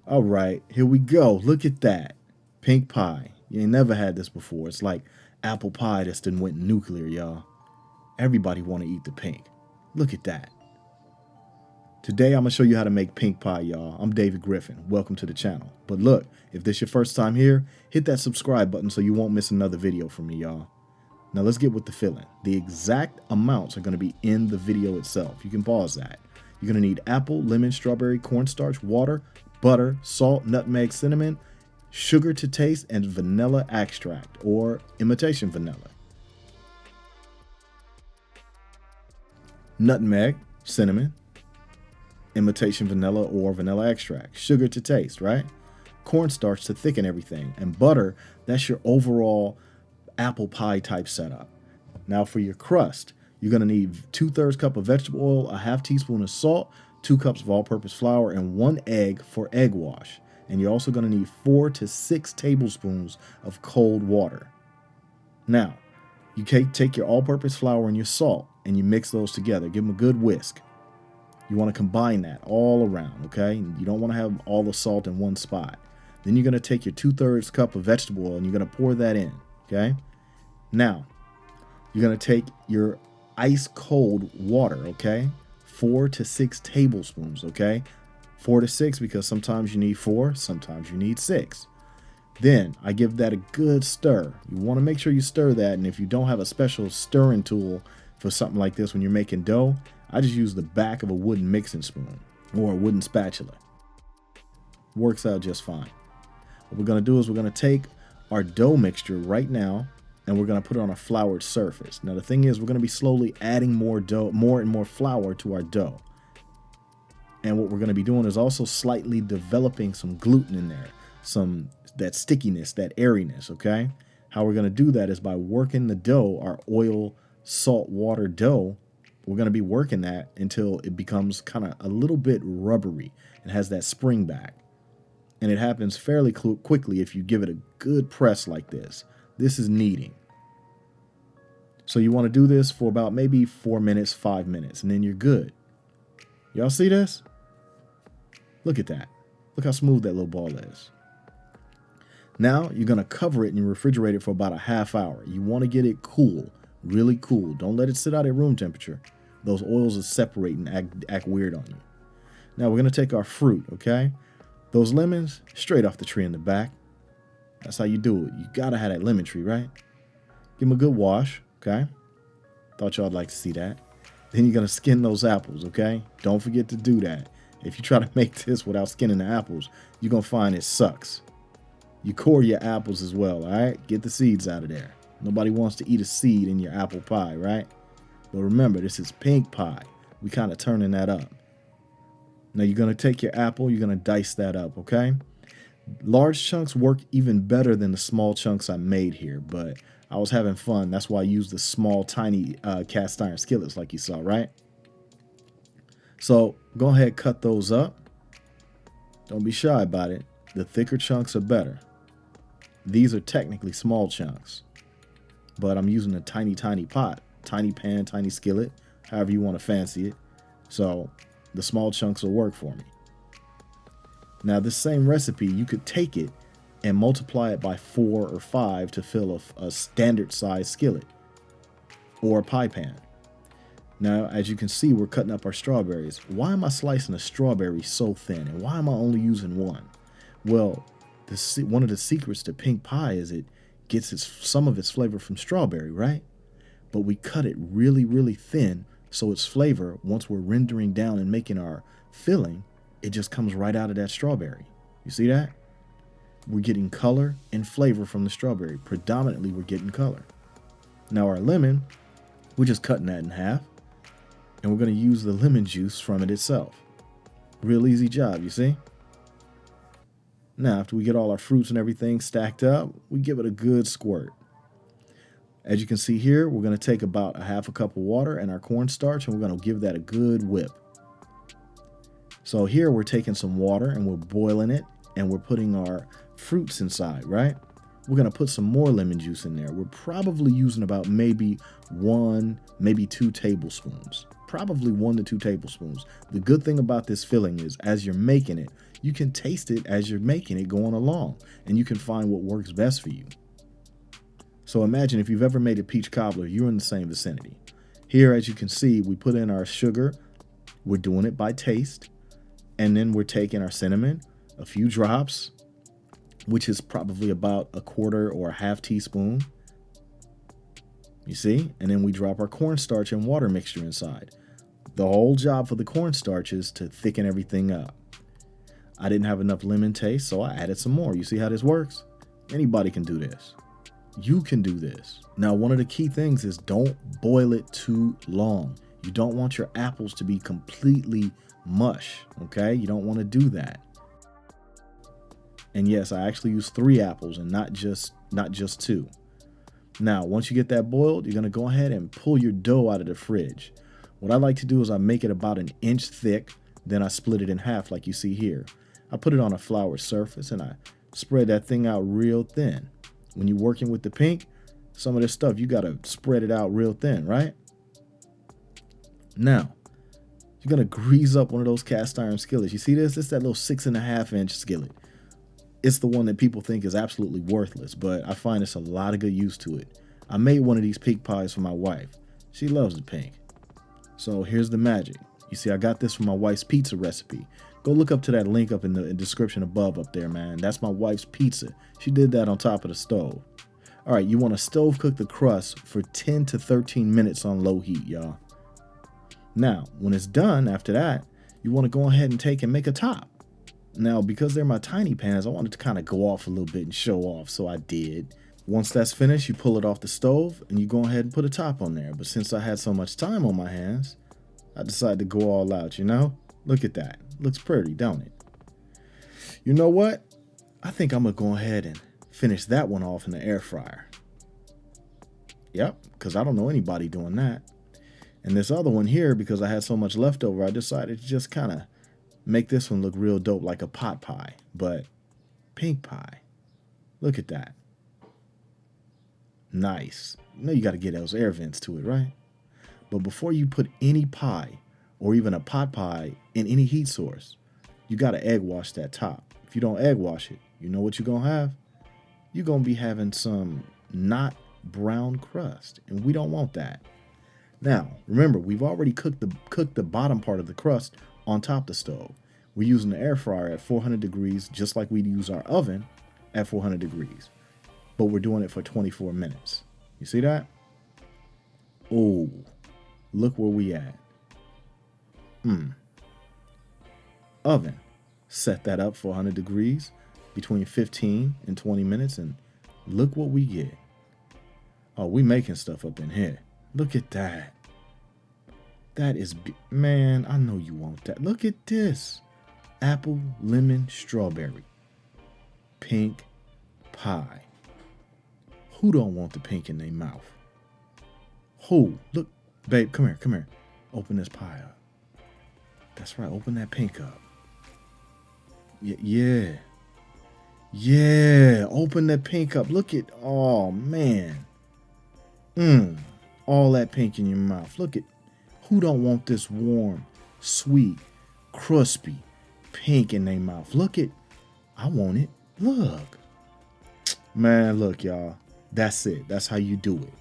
All right, here we go. Look at that. Pink pie. You ain't never had this before. It's like apple pie that's done went nuclear, y'all. Everybody want to eat the pink. Look at that. Today, I'm going to show you how to make pink pie, y'all. I'm David Griffin. Welcome to the channel. But look, if this is your first time here, hit that subscribe button so you won't miss another video from me, y'all. Now, let's get with the filling. The exact amounts are going to be in the video itself. You can pause that. You're going to need apple, lemon, strawberry, cornstarch, water, butter, salt, nutmeg, cinnamon, sugar to taste, and vanilla extract or imitation vanilla. Nutmeg, cinnamon, imitation vanilla or vanilla extract, sugar to taste, right? Cornstarch to thicken everything, and butter, that's your overall apple pie type setup. Now for your crust, you're going to need 2/3 cup of vegetable oil, a half teaspoon of salt, 2 cups of all-purpose flour, and 1 egg for egg wash. And you're also going to need 4 to 6 tablespoons of cold water. Now, you take your all-purpose flour and your salt, and you mix those together. Give them a good whisk. You want to combine that all around, okay? You don't want to have all the salt in one spot. Then you're going to take your 2/3 cup of vegetable oil, and you're going to pour that in, okay? Now, you're going to take your ice cold water, okay? 4 to 6 tablespoons, okay? 4 to 6 because sometimes you need 4, sometimes you need 6. Then I give that a good stir. You want to make sure you stir that, and if you don't have a special stirring tool for something like this when you're making dough, I just use the back of a wooden mixing spoon or a wooden spatula. Works out just fine. What we're going to do is we're going to take our dough mixture right now, and we're going to put it on a floured surface. Now the thing is, we're going to be slowly adding more and more flour to our dough. And what we're going to be doing is also slightly developing some gluten in there, that stickiness, that airiness, okay? How we're going to do that is by working the dough, our oil, salt, water dough. We're going to be working that until it becomes kind of a little bit rubbery and has that spring back. And it happens fairly quickly if you give it a good press like this. This is kneading. So you want to do this for about maybe 4 minutes, 5 minutes, and then you're good. Y'all see this? Look at that. Look how smooth that little ball is. Now you're going to cover it and you refrigerate it for about a half hour. You want to get it cool, really cool. Don't let it sit out at room temperature. Those oils will separate and act weird on you. Now we're going to take our fruit, okay? Those lemons, straight off the tree in the back. That's how you do it. You got to have that lemon tree, right? Give them a good wash, okay? Thought y'all'd like to see that. Then you're going to skin those apples, okay? Don't forget to do that. If you try to make this without skinning the apples, you're going to find it sucks. You core your apples as well, all right? Get the seeds out of there. Nobody wants to eat a seed in your apple pie, right? But remember, this is pink pie. We kind of turning that up. Now you're going to take your apple, you're going to dice that up, okay? Large chunks work even better than the small chunks I made here, but I was having fun. That's why I used the small, tiny cast iron skillets like you saw, right? So go ahead, cut those up. Don't be shy about it. The thicker chunks are better. These are technically small chunks, but I'm using a tiny, tiny pot, tiny pan, tiny skillet, however you want to fancy it. So the small chunks will work for me. Now this same recipe, you could take it and multiply it by 4 or 5 to fill a standard size skillet or a pie pan. Now, as you can see, we're cutting up our strawberries. Why am I slicing a strawberry so thin? And why am I only using one? Well, one of the secrets to pink pie is it gets some of its flavor from strawberry, right? But we cut it really, really thin, so its flavor, once we're rendering down and making our filling, it just comes right out of that strawberry. You see that? We're getting color and flavor from the strawberry. Predominantly, we're getting color. Now our lemon, we're just cutting that in half, and we're going to use the lemon juice from it itself. Real easy job, you see? Now, after we get all our fruits and everything stacked up, we give it a good squirt. As you can see here, we're going to take about a half a cup of water and our cornstarch, and we're going to give that a good whip. So here we're taking some water and we're boiling it, and we're putting our fruits inside, right? We're going to put some more lemon juice in there. We're probably using about maybe 1, maybe 2 tablespoons. Probably 1 to 2 tablespoons. The good thing about this filling is as you're making it, you can taste it as you're making it going along, and you can find what works best for you. So imagine if you've ever made a peach cobbler, you're in the same vicinity. Here, as you can see, we put in our sugar. We're doing it by taste. And then we're taking our cinnamon, a few drops, which is probably about a quarter or a half teaspoon. You see? And then we drop our cornstarch and water mixture inside. The whole job for the cornstarch is to thicken everything up. I didn't have enough lemon taste, so I added some more. You see how this works? Anybody can do this. You can do this. Now, one of the key things is don't boil it too long. You don't want your apples to be completely mush, okay? You don't want to do that. And yes, I actually use 3 apples and not just 2. Now, once you get that boiled, you're going to go ahead and pull your dough out of the fridge. What I like to do is I make it about an inch thick, then I split it in half like you see here. I put it on a flour surface and I spread that thing out real thin. When you're working with the pink, some of this stuff, you got to spread it out real thin, right? Now, you're going to grease up one of those cast iron skillets. You see this? It's that little 6.5-inch skillet. It's the one that people think is absolutely worthless, but I find it's a lot of good use to it. I made one of these pink pies for my wife. She loves the pink. So here's the magic. You see, I got this from my wife's pizza recipe. Go look up to that link up in the description above up there, man. That's my wife's pizza. She did that on top of the stove. All right, you want to stove cook the crust for 10 to 13 minutes on low heat, y'all. Now, when it's done after that, you want to go ahead and take and make a top. Now, because they're my tiny pans, I wanted to kind of go off a little bit and show off, so I did. Once that's finished, you pull it off the stove and you go ahead and put a top on there. But since I had so much time on my hands, I decided to go all out, you know? Look at that. Looks pretty, don't it? You know what? I think I'm going to go ahead and finish that one off in the air fryer. Yep, because I don't know anybody doing that. And this other one here, because I had so much leftover, I decided to just kind of make this one look real dope, like a pot pie, but pink pie. Look at that. Nice. You know you got to get those air vents to it, right? But before you put any pie or even a pot pie in any heat source, you got to egg wash that top. If you don't egg wash it, you know what you're going to have? You're going to be having some not brown crust, and we don't want that. Now, remember, we've already cooked the bottom part of the crust on top of the stove. We're using the air fryer at 400 degrees, just like we use our oven at 400 degrees. But we're doing it for 24 minutes. You see that? Oh, look where we at. Oven. Set that up 400 degrees between 15 and 20 minutes, and look what we get. Oh, we making stuff up in here. Look at that. That is, man, I know you want that. Look at this. Apple, lemon, strawberry. Pink pie. Who don't want the pink in their mouth? Who? Look, babe, come here. Open this pie up. That's right, open that pink up. Yeah. Open that pink up. Look at, oh, man. All that pink in your mouth. Look at, who don't want this warm, sweet, crispy pink in their mouth? Look at, I want it. Look. Man, look, y'all. That's it. That's how you do it.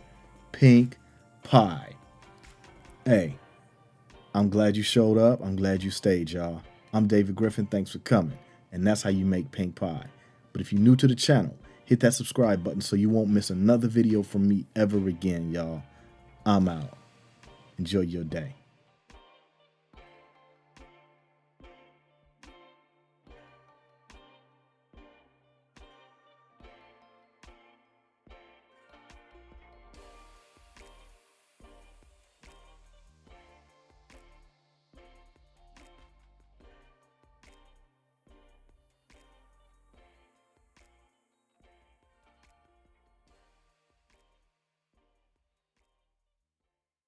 Pink pie. Hey, I'm glad you showed up. I'm glad you stayed, y'all. I'm David Griffin. Thanks for coming. And that's how you make pink pie. But if you're new to the channel, hit that subscribe button so you won't miss another video from me ever again, y'all. I'm out. Enjoy your day.